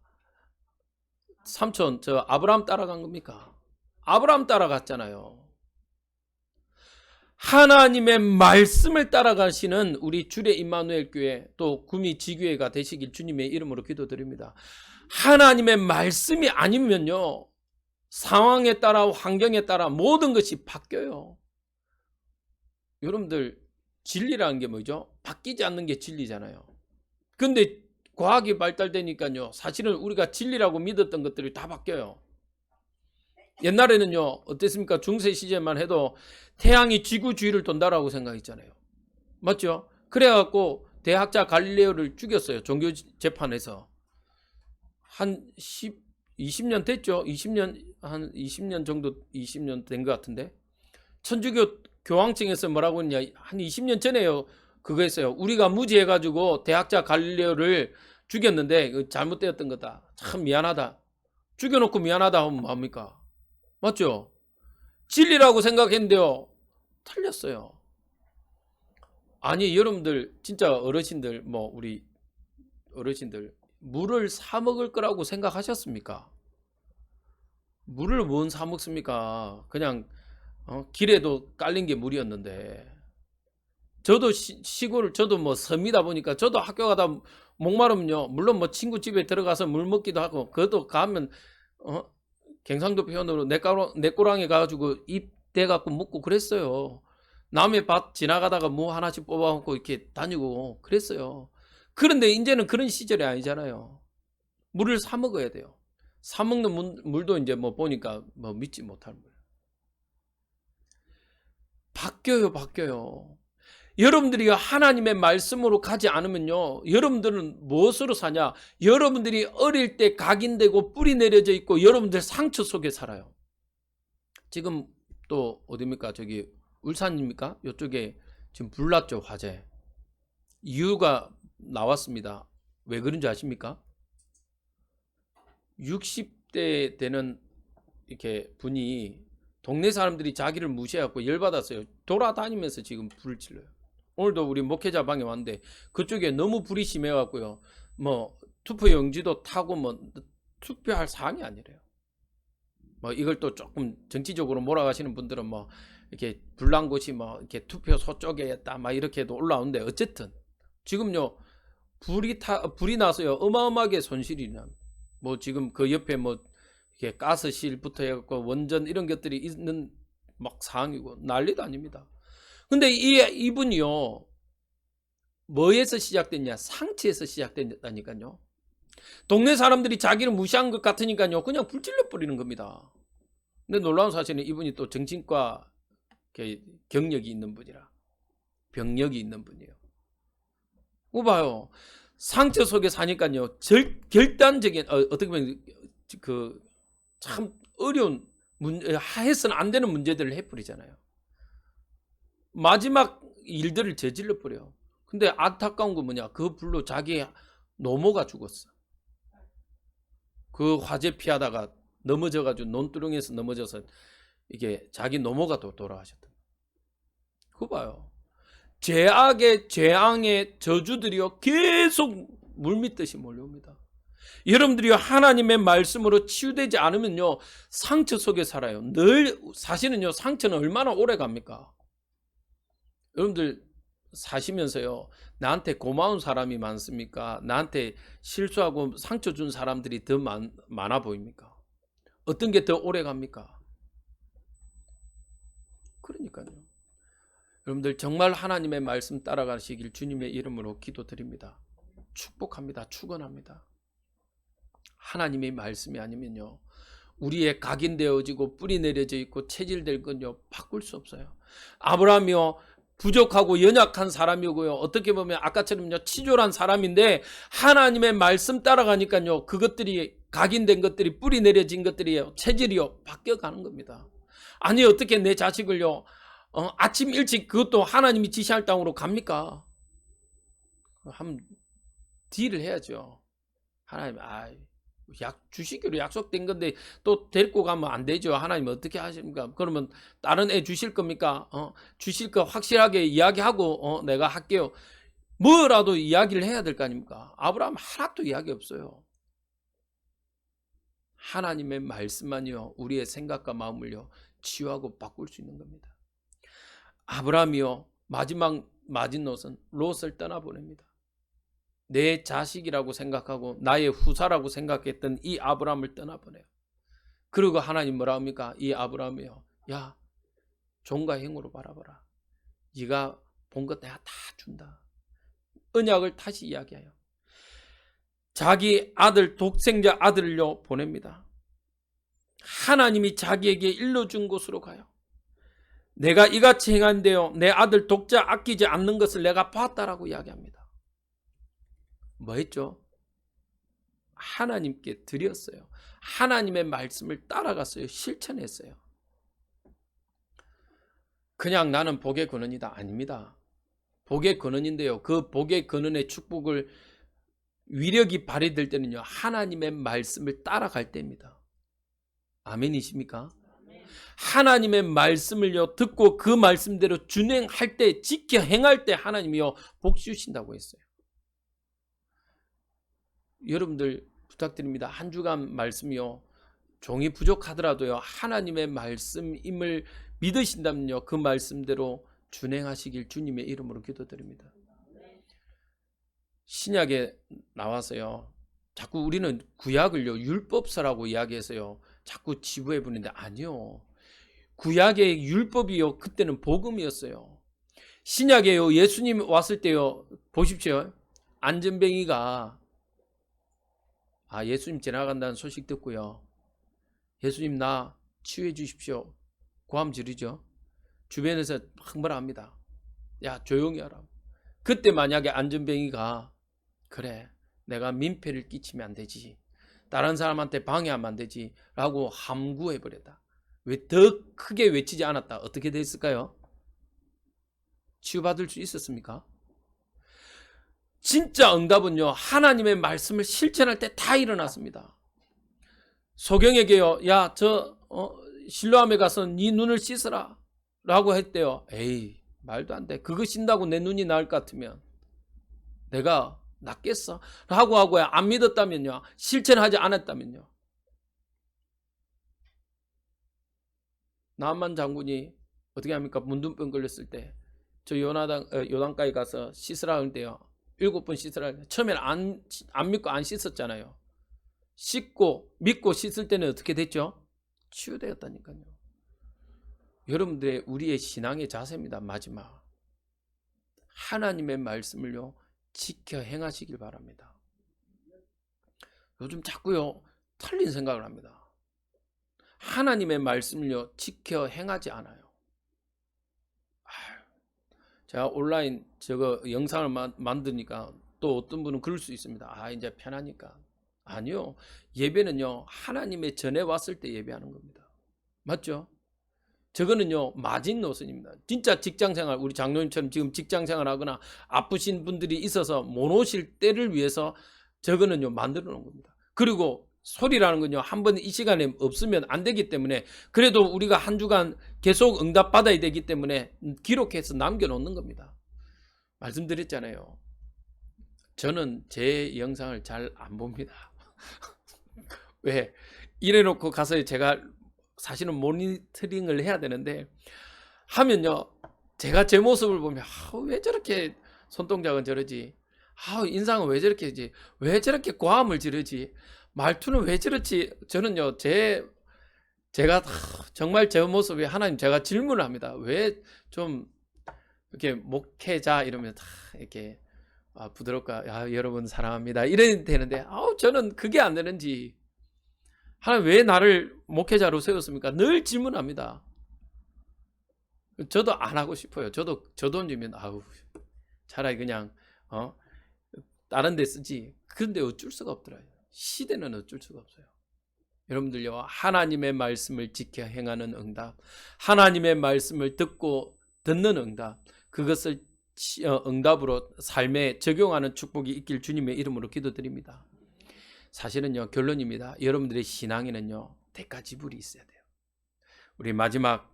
삼촌, 저 아브라함 따라간 겁니까? 아브라함 따라갔잖아요. 하나님의 말씀을 따라가시는 우리 주례 임마누엘 교회 또 구미 지교회가 되시길 주님의 이름으로 기도드립니다. 하나님의 말씀이 아니면요 상황에 따라 환경에 따라 모든 것이 바뀌어요. 여러분들 진리라는 게 뭐죠? 바뀌지 않는 게 진리잖아요. 근데 과학이 발달되니까요 사실은 우리가 진리라고 믿었던 것들이 다 바뀌어요. 옛날에는요 어땠습니까? 중세 시대만 해도 태양이 지구 주위를 돈다라고 생각했잖아요. 맞죠? 그래갖고 대학자 갈릴레오를 죽였어요. 종교 재판에서. 한 20년 됐죠? 한 20년 정도 20년 된 것 같은데 천주교 교황청에서 뭐라고 했냐, 한 20년 전에요 그거 했어요. 우리가 무지해가지고 대학자 갈릴레오를 죽였는데 잘못되었던 거다. 참 미안하다. 죽여놓고 미안하다 하면 뭐합니까? 맞죠? 진리라고 생각했는데요 틀렸어요. 아니 여러분들 진짜 어르신들 우리 어르신들 물을 사 먹을 거라고 생각하셨습니까? 물을 뭔 사 먹습니까? 그냥 길에도 깔린 게 물이었는데. 저도 시골 저도 섬이다 보니까 저도 학교 가다 목마르면요 물론 친구 집에 들어가서 물 먹기도 하고 그것도 가면 경상도 표현으로 내꼬랑에 가가지고 입 대갖고 먹고 그랬어요. 남의 밭 지나가다가 뭐 하나씩 뽑아먹고 이렇게 다니고 그랬어요. 그런데 이제는 그런 시절이 아니잖아요. 물을 사 먹어야 돼요. 사 먹는 물도 이제 보니까 믿지 못할 물. 바뀌어요. 여러분들이 하나님의 말씀으로 가지 않으면요 여러분들은 무엇으로 사냐? 여러분들이 어릴 때 각인되고 뿌리 내려져 있고 여러분들 상처 속에 살아요. 지금 또 어디입니까? 저기 울산입니까? 이쪽에 지금 불났죠 화재. 이유가 나왔습니다. 왜 그런지 아십니까? 60대 되는 이렇게 분이 동네 사람들이 자기를 무시해갖고 열받았어요. 돌아다니면서 지금 불을 질러요. 오늘도 우리 목회자 방에 왔는데 그쪽에 너무 불이 심해갖고요 투표 용지도 타고 투표할 사항이 아니래요. 이걸 또 조금 정치적으로 몰아가시는 분들은 이렇게 불난 곳이 이렇게 투표소 쪽에 있다 이렇게도 올라오는데 어쨌든 지금요 불이 나서요 어마어마하게 손실이 납니다. 지금 그 옆에 이렇게 가스실부터 해갖고 원전 이런 것들이 있는 상황이고 난리도 아닙니다. 근데 이분이요 뭐에서 시작됐냐? 상처에서 시작됐다니까요. 동네 사람들이 자기를 무시한 것 같으니까요 그냥 불질러 버리는 겁니다. 근데 놀라운 사실은 이분이 또 정신과 경력이 있는 분이라 병력이 있는 분이에요. 봐요. 상처 속에 사니까요 결단적인 어떻게 보면 참 어려운 해서는 안 되는 문제들을 해버리잖아요. 마지막 일들을 저질러 버려요. 근데 안타까운 건 뭐냐? 그 불로 자기 노모가 죽었어. 그 화재 피하다가 넘어져가지고 논두렁에서 넘어져서 이게 자기 노모가 또 돌아가셨다. 그거 봐요. 죄악의 저주들이요 계속 물밀듯이 몰려옵니다. 여러분들이 하나님의 말씀으로 치유되지 않으면요, 상처 속에 살아요. 늘 사실은요, 상처는 얼마나 오래 갑니까? 여러분들 사시면서요, 나한테 고마운 사람이 많습니까? 나한테 실수하고 상처 준 사람들이 더 많아 보입니까? 어떤 게 더 오래 갑니까? 그러니까요. 여러분들 정말 하나님의 말씀 따라가시길 주님의 이름으로 기도드립니다. 축복합니다. 축원합니다. 하나님의 말씀이 아니면요, 우리의 각인되어지고 뿌리 내려져 있고 체질될 건요, 바꿀 수 없어요. 아브라함이요, 부족하고 연약한 사람이고요, 어떻게 보면 아까처럼요, 치졸한 사람인데 하나님의 말씀 따라가니까요, 그것들이 각인된 것들이, 뿌리 내려진 것들이요, 체질이요, 바뀌어가는 겁니다. 아니, 어떻게 내 자식을요, 아침 일찍 그것도 하나님이 지시할 땅으로 갑니까? 한번 딜을 해야죠. 하나님, 주시기로 약속된 건데 또 데리고 가면 안 되죠. 하나님 어떻게 하십니까? 그러면 다른 애 주실 겁니까? 주실 거 확실하게 이야기하고 내가 할게요. 뭐라도 이야기를 해야 될 거 아닙니까? 아브라함 하나도 이야기 없어요. 하나님의 말씀만이요, 우리의 생각과 마음을요, 치유하고 바꿀 수 있는 겁니다. 아브라함이요, 마지막 마지노선 롯을 떠나보냅니다. 내 자식이라고 생각하고 나의 후사라고 생각했던 이 아브라함을 떠나보내요. 그리고 하나님 뭐라 합니까? 이 아브라함이요, 야, 종과 행으로 바라봐라. 네가 본 것 내가 다 준다. 언약을 다시 이야기해요. 자기 아들, 독생자 아들을요, 보냅니다. 하나님이 자기에게 일러준 곳으로 가요. 내가 이같이 행한데요, 내 아들 독자 아끼지 않는 것을 내가 봤다라고 이야기합니다. 뭐 했죠? 하나님께 드렸어요. 하나님의 말씀을 따라갔어요. 실천했어요. 그냥 나는 복의 근원이다. 아닙니다. 복의 근원인데요, 그 복의 근원의 축복을 위력이 발휘될 때는요, 하나님의 말씀을 따라갈 때입니다. 아멘이십니까? 하나님의 말씀을요, 듣고 그 말씀대로 준행할 때, 지켜 행할 때 하나님이요, 복 주신다고 했어요. 여러분들 부탁드립니다. 한 주간 말씀이요, 종이 부족하더라도요, 하나님의 말씀임을 믿으신다면요, 그 말씀대로 준행하시길 주님의 이름으로 기도드립니다. 신약에 나와서요, 자꾸 우리는 구약을요, 율법서라고 이야기해서요, 자꾸 지부해 부는데, 아니요, 구약의 율법이요, 그때는 복음이었어요. 신약에요, 예수님 왔을 때요, 보십시오. 안전뱅이가 예수님 지나간다는 소식 듣고요, 예수님 나 치유해 주십시오, 고함 지르죠. 주변에서 막 뭐라 합니다. 야, 조용히 하라. 그때 만약에 안전뱅이가, 그래, 내가 민폐를 끼치면 안 되지, 다른 사람한테 방해하면 안 되지 라고 함구해버렸다. 왜 더 크게 외치지 않았다? 어떻게 됐을까요? 치유받을 수 있었습니까? 진짜 응답은요, 하나님의 말씀을 실천할 때 다 일어났습니다. 소경에게요, 야, 실로암에 가서 네 눈을 씻으라 라고 했대요. 에이, 말도 안 돼. 그거 씻는다고 내 눈이 나을 것 같으면 내가 낫겠어? 라고 하고요, 안 믿었다면요, 실천하지 않았다면요, 나만 장군이 어떻게 합니까? 문둥병 걸렸을 때 저 요단가에 가서 씻으라 하는데요, 7번 씻으라. 처음에는 안 믿고 안 씻었잖아요. 씻고 믿고 씻을 때는 어떻게 됐죠? 치유되었다니까요. 여러분들의 우리의 신앙의 자세입니다. 마지막, 하나님의 말씀을요, 지켜 행하시길 바랍니다. 요즘 자꾸요, 틀린 생각을 합니다. 하나님의 말씀을요, 지켜 행하지 않아요. 제가 온라인 영상을 만드니까 또 어떤 분은 그럴 수 있습니다. 이제 편하니까. 아니요, 예배는요, 하나님의 전에 왔을 때 예배하는 겁니다. 맞죠? 저거는요, 마진노선입니다. 진짜 직장생활, 우리 장로님처럼 지금 직장생활 하거나 아프신 분들이 있어서 못 오실 때를 위해서 저거는요, 만들어 놓은 겁니다. 그리고 소리라는 건요, 한 번 이 시간에 없으면 안 되기 때문에, 그래도 우리가 한 주간 계속 응답 받아야 되기 때문에 기록해서 남겨놓는 겁니다. 말씀드렸잖아요. 저는 제 영상을 잘 안 봅니다. 왜? 이래놓고 가서 제가 사실은 모니터링을 해야 되는데 하면요, 제가 제 모습을 보면 왜 저렇게 손동작은 저러지? 인상은 왜 저렇게지? 왜 저렇게 고함을 지르지? 말투는 왜 저렇지? 저는요, 제가 정말 제 모습에 하나님 제가 질문을 합니다. 왜 좀 이렇게 목회자 이러면 이렇게 부드럽까? 여러분 사랑합니다. 이래야 되는데 저는 그게 안 되는지, 하나님 왜 나를 목회자로 세웠습니까? 늘 질문합니다. 저도 안 하고 싶어요. 저도 저 돈 주면 차라리 그냥 다른 데 쓰지. 그런데 어쩔 수가 없더라고요. 시대는 어쩔 수가 없어요. 여러분들요, 하나님의 말씀을 지켜 행하는 응답, 하나님의 말씀을 듣는 응답, 그것을 응답으로 삶에 적용하는 축복이 있길 주님의 이름으로 기도드립니다. 사실은요, 결론입니다. 여러분들의 신앙에는요, 대가 지불이 있어야 돼요. 우리 마지막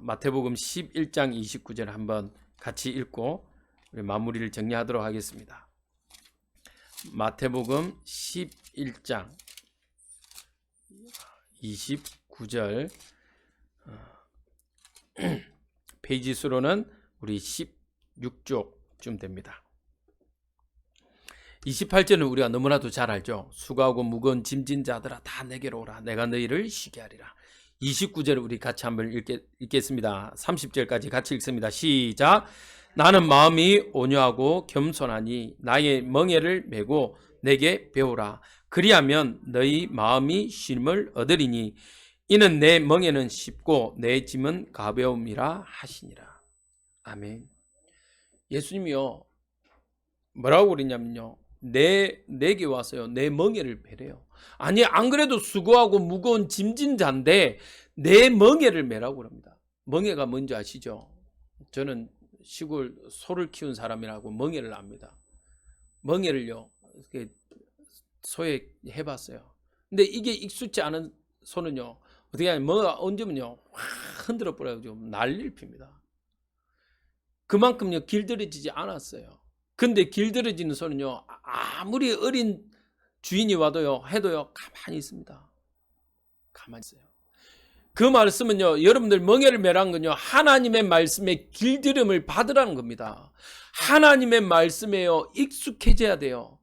마태복음 11장 29절 한번 같이 읽고 우리 마무리를 정리하도록 하겠습니다. 마태복음 11장 29절, 페이지 수로는 우리 16쪽쯤 됩니다. 28절은 우리가 너무나도 잘 알죠. 수고하고 무거운 짐진 자들아 다 내게로 오라, 내가 너희를 쉬게 하리라. 29절 우리 같이 한번 읽겠습니다. 30절까지 같이 읽습니다. 시작. 나는 마음이 온유하고 겸손하니 나의 멍에를 메고 내게 배우라. 그리하면 너희 마음이 쉼을 얻으리니 이는 내 멍에는 쉽고 내 짐은 가벼움이라 하시니라. 아멘. 예수님이요, 뭐라고 그러냐면요, 내게 와서요, 내 멍에를 메래요. 아니, 안 그래도 수고하고 무거운 짐진 자인데 내 멍에를 메라고 그럽니다. 멍에가 뭔지 아시죠? 저는 시골 소를 키운 사람이라고 멍에를 압니다. 멍에를요, 소에 해봤어요. 근데 이게 익숙지 않은 소는요, 어떻게 하냐면 뭐가 얹으면요, 확 흔들어 버려가지고 난리를 핍니다. 그만큼요, 길들여지지 않았어요. 근데 길들여지는 소는요, 아무리 어린 주인이 와도요, 해도요, 가만히 있습니다. 가만히 있어요. 그 말씀은요, 여러분들 멍에를 메란 건요, 하나님의 말씀에 길들임을 받으라는 겁니다. 하나님의 말씀에요, 익숙해져야 돼요.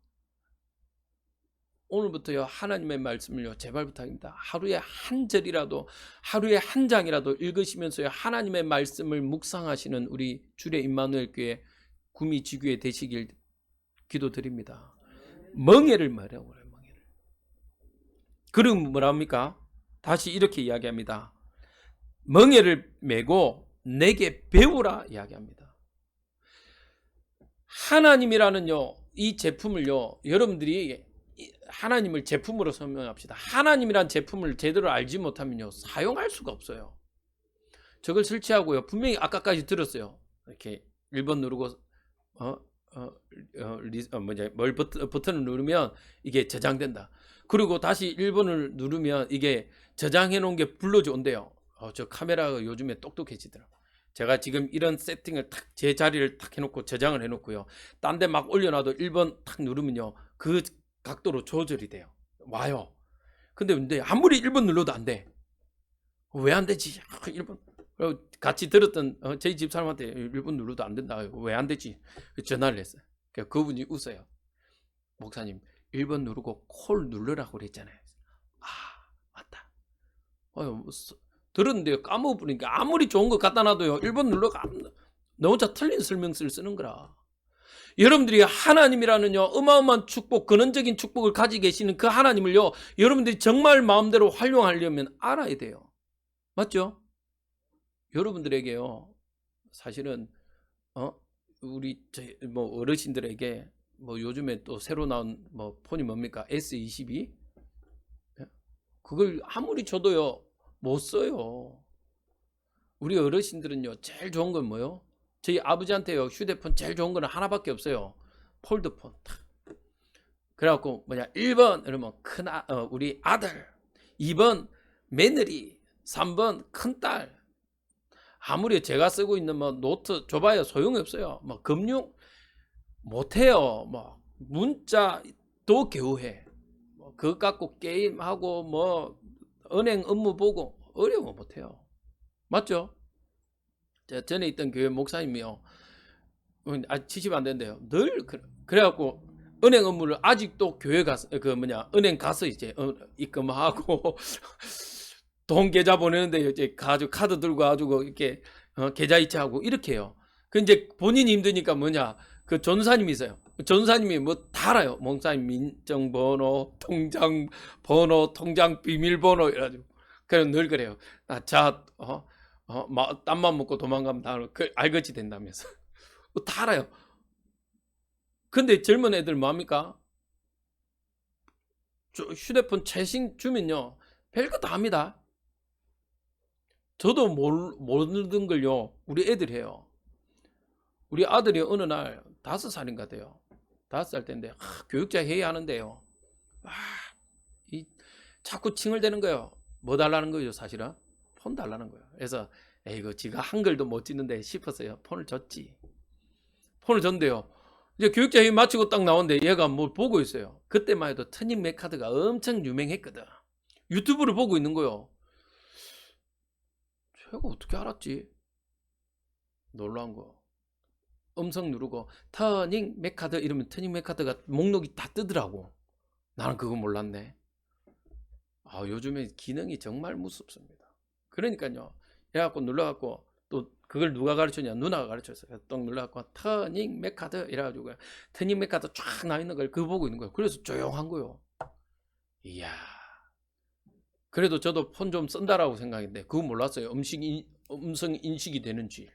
오늘부터요, 하나님의 말씀을요, 제발 부탁입니다. 하루에 한 절이라도, 하루에 한 장이라도 읽으시면서요, 하나님의 말씀을 묵상하시는 우리 주례 임마누엘 교회 구미지교회 되시길 기도드립니다. 멍에를 말하고 그래요. 멍에를. 그럼 뭐랍니까? 다시 이렇게 이야기합니다. 멍에를 메고 내게 배우라 이야기합니다. 하나님이라는요, 이 제품을요, 여러분들이 하나님을 제품으로 설명합시다. 하나님이란 제품을 제대로 알지 못하면요, 사용할 수가 없어요. 저걸 설치하고요, 분명히 아까까지 들었어요. 이렇게 1번 누르고 버튼을 누르면 이게 저장된다. 그리고 다시 1번을 누르면 이게 저장해 놓은 게 불러져 온대요. 저 카메라가 요즘에 똑똑해지더라고. 제가 지금 이런 세팅을 탁, 제 자리를 탁 해놓고 저장을 해놓고요, 딴 데 막 올려놔도 1번 탁 누르면요, 그 각도로 조절이 돼요. 와요. 근데 아무리 1번 눌러도 안 돼. 왜 안 되지? 1번. 같이 들었던 저희 집 사람한테 1번 눌러도 안 된다. 왜 안 되지? 전화를 했어요. 그분이 웃어요. 목사님, 1번 누르고 콜 누르라고 그랬잖아요. 맞다. 들었는데 까먹어버리니까 아무리 좋은 거 갖다 놔도요, 1번 눌러가 너 혼자 틀린 설명서를 쓰는 거라. 여러분들이 하나님이라는요, 어마어마한 축복, 근원적인 축복을 가지고 계시는 그 하나님을요, 여러분들이 정말 마음대로 활용하려면 알아야 돼요. 맞죠? 여러분들에게요, 사실은 우리 어르신들에게 요즘에 또 새로 나온 폰이 뭡니까? S22? 그걸 아무리 줘도요, 못 써요. 우리 어르신들은요, 제일 좋은 건 뭐요? 저희 아버지한테요, 휴대폰 제일 좋은 거는 하나밖에 없어요. 폴드폰. 그래갖고 1번 이러면 우리 아들, 2번 며느리, 3번 큰딸. 아무리 제가 쓰고 있는 노트 줘봐야 소용이 없어요. 금융 못해요. 문자도 겨우 해. 그것 갖고 게임하고 뭐 은행 업무 보고 어려우면 못해요. 맞죠? 전에 있던 교회 목사님이요. 아직 70 안 된대요. 늘 그래갖고 은행 업무를 아직도 교회 가서 은행 가서 이제 입금하고 돈 계좌 보내는데 이제 가지고 카드 들고 가지고 이렇게 계좌 이체하고 이렇게 해요. 그 이제 본인이 힘드니까 그 전사님이 있어요. 전사님이 뭐 다 알아요. 목사님 민정번호, 통장 번호, 통장 비밀번호 이래가지고 그냥 늘 그래요. 땀만 먹고 도망가면 다 알거지 된다면서 다 알아요. 근데 젊은 애들 뭐합니까? 휴대폰 최신 주면요 별거 다 합니다. 저도 모르는 걸요 우리 애들이 해요. 우리 아들이 어느 날 5살인가 돼요. 5살 때인데 교육자 회의하는데요. 자꾸 칭얼대는 거예요. 뭐 달라는 거예요 사실은? 폰 달라는 거예요. 그래서 이거 지가 한글도 못 찍는데 싶었어요. 폰을 줬지. 폰을 줬는데요. 이제 교육자 회의 마치고 딱 나오는데 얘가 뭘 보고 있어요. 그때만 해도 터닝 메카드가 엄청 유명했거든. 유튜브를 보고 있는 거예요. 제가 어떻게 알았지? 놀라운 거. 음성 누르고 터닝 메카드 이러면 터닝 메카드가 목록이 다 뜨더라고. 나는 그거 몰랐네. 요즘에 기능이 정말 무섭습니다. 그러니까요. 해갖고 눌러갖고 또 그걸 누가 가르쳤냐? 누나가 가르쳤어요. 또 눌러갖고 터닝 메카드 이래가지고 터닝 메카드 쫙 나있는 걸 그거 보고 있는 거예요. 그래서 조용한 거예요. 이야. 그래도 저도 폰 좀 쓴다라고 생각했는데 그거 몰랐어요. 음성 인식이 되는지.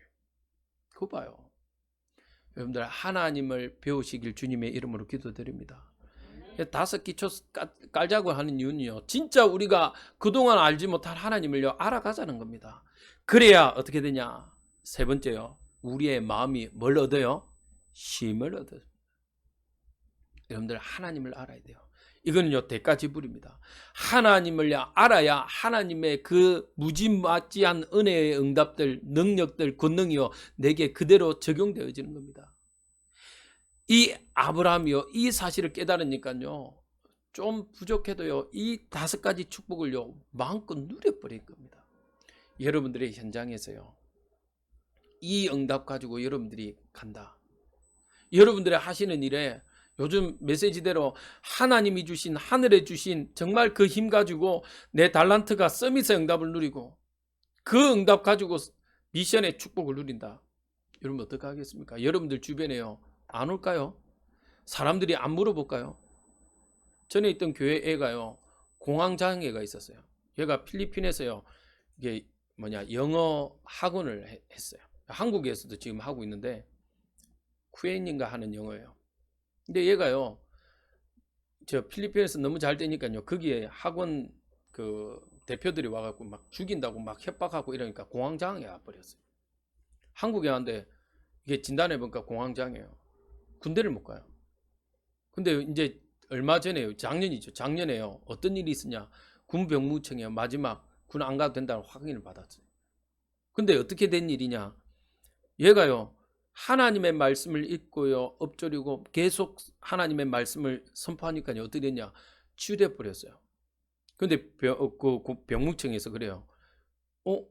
그거 봐요. 여러분들 하나님을 배우시길 주님의 이름으로 기도드립니다. 5 기초 깔자고 하는 이유는요. 진짜 우리가 그동안 알지 못할 하나님을요 알아가자는 겁니다. 그래야 어떻게 되냐? 3번째요. 우리의 마음이 뭘 얻어요? 쉼을 얻어요. 여러분들 하나님을 알아야 돼요. 이거는요 대가지불입니다. 하나님을 알아야 하나님의 그 무지막지한 은혜의 응답들, 능력들, 권능이요 내게 그대로 적용되어지는 겁니다. 이 아브라함이요 이 사실을 깨달으니까요 좀 부족해도요 이 5가지 축복을요 마음껏 누려버릴 겁니다. 여러분들의 현장에서요 이 응답 가지고 여러분들이 간다. 여러분들의 하시는 일에 요즘 메시지대로 하나님이 주신 하늘에 주신 정말 그 힘 가지고 내 달란트가 서밋의 응답을 누리고 그 응답 가지고 미션의 축복을 누린다. 여러분 어떻게 하겠습니까? 여러분들 주변에요 안 올까요? 사람들이 안 물어볼까요? 전에 있던 교회 애가요 공황장애가 있었어요. 얘가 필리핀에서요 이게 영어 학원을 했어요. 한국에서도 지금 하고 있는데 쿠엔인가 하는 영어예요. 근데 얘가요 저 필리핀에서 너무 잘 되니까요 거기에 학원 그 대표들이 와갖고 막 죽인다고 막 협박하고 이러니까 공황장애가 버렸어요. 한국에 왔는데 이게 진단해보니까 공황장애예요. 군대를 못 가요. 근데 이제 얼마 전에요. 작년이죠. 작년에요. 어떤 일이 있었냐. 군병무청에 마지막 군 안 가도 된다는 확인을 받았어요. 근데 어떻게 된 일이냐. 얘가요. 하나님의 말씀을 읽고요. 엎조리고 계속 하나님의 말씀을 선포하니까요. 어떻게 됐냐. 치유돼 버렸어요. 근데 병무청에서 그래요.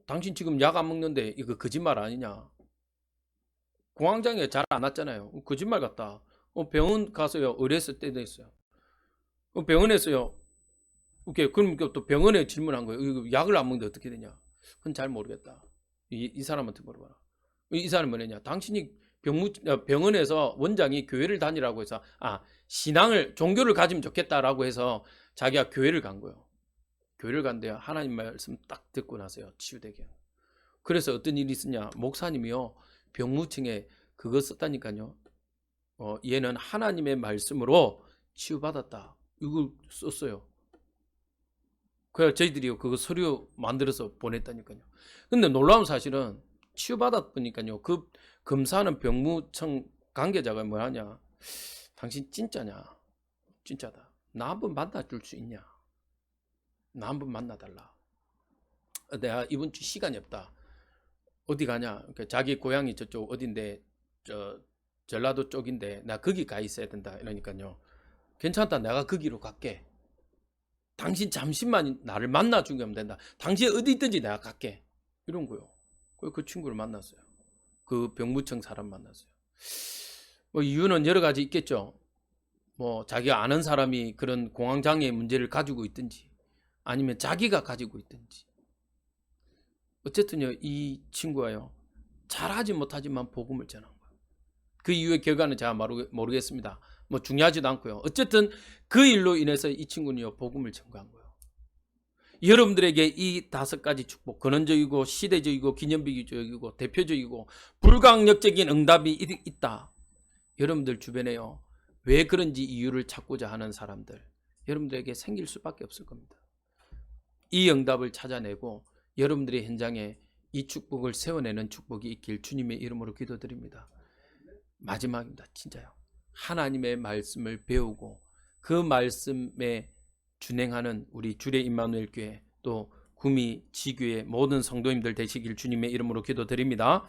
당신 지금 약 안 먹는데 이거 거짓말 아니냐. 공황장애 잘 안 왔잖아요. 거짓말 같다. 병원 가서요 의뢰했을 때도 있어요. 병원에서요. 그럼 또 병원에 질문한 거예요. 이거 약을 안 먹는데 어떻게 되냐? 그건 잘 모르겠다. 이 사람한테 물어봐라. 이 사람은 뭐냐? 당신이 병원에서 원장이 교회를 다니라고 해서 신앙을 종교를 가지면 좋겠다라고 해서 자기가 교회를 간 거예요. 교회를 간대요. 하나님 말씀 딱 듣고 나서요 치유되게. 그래서 어떤 일이 있었냐? 목사님이요 병무청에 그거 썼다니까요. 얘는 하나님의 말씀으로 치유받았다. 이걸 썼어요. 그래서 저희들이 그거 서류 만들어서 보냈다니까요. 근데 놀라운 사실은 치유받았으니까요. 그 검사하는 병무청 관계자가 뭐하냐. 당신 진짜냐? 진짜다. 나 한번 만나줄 수 있냐? 나 한번 만나달라. 내가 이번 주 시간이 없다. 어디 가냐? 자기 고향이 저쪽 어딘데 전라도 쪽인데 나 거기 가 있어야 된다. 이러니까요. 괜찮다. 내가 거기로 갈게. 당신 잠시만 나를 만나 주면 된다. 당신 어디 있든지 내가 갈게. 이런 거요. 그 친구를 만났어요. 그 병무청 사람 만났어요. 뭐 이유는 여러 가지 있겠죠. 뭐 자기가 아는 사람이 그런 공황장애 문제를 가지고 있든지 아니면 자기가 가지고 있든지. 어쨌든요, 이 친구가요, 잘하지 못하지만 복음을 전한 거예요. 그 이후의 결과는 제가 모르겠습니다. 뭐 중요하지도 않고요. 어쨌든 그 일로 인해서 이 친구는요, 복음을 전가한 거예요. 여러분들에게 이 5가지 축복, 근원적이고 시대적이고 기념비적이고 대표적이고 불강력적인 응답이 있다. 여러분들 주변에요, 왜 그런지 이유를 찾고자 하는 사람들, 여러분들에게 생길 수밖에 없을 겁니다. 이 응답을 찾아내고 여러분들의 현장에 이 축복을 세워내는 축복이 있길 주님의 이름으로 기도드립니다. 마지막입니다. 진짜요. 하나님의 말씀을 배우고 그 말씀에 준행하는 우리 주례 임마누엘 교회 또 구미 지교의 모든 성도님들 되시길 주님의 이름으로 기도드립니다.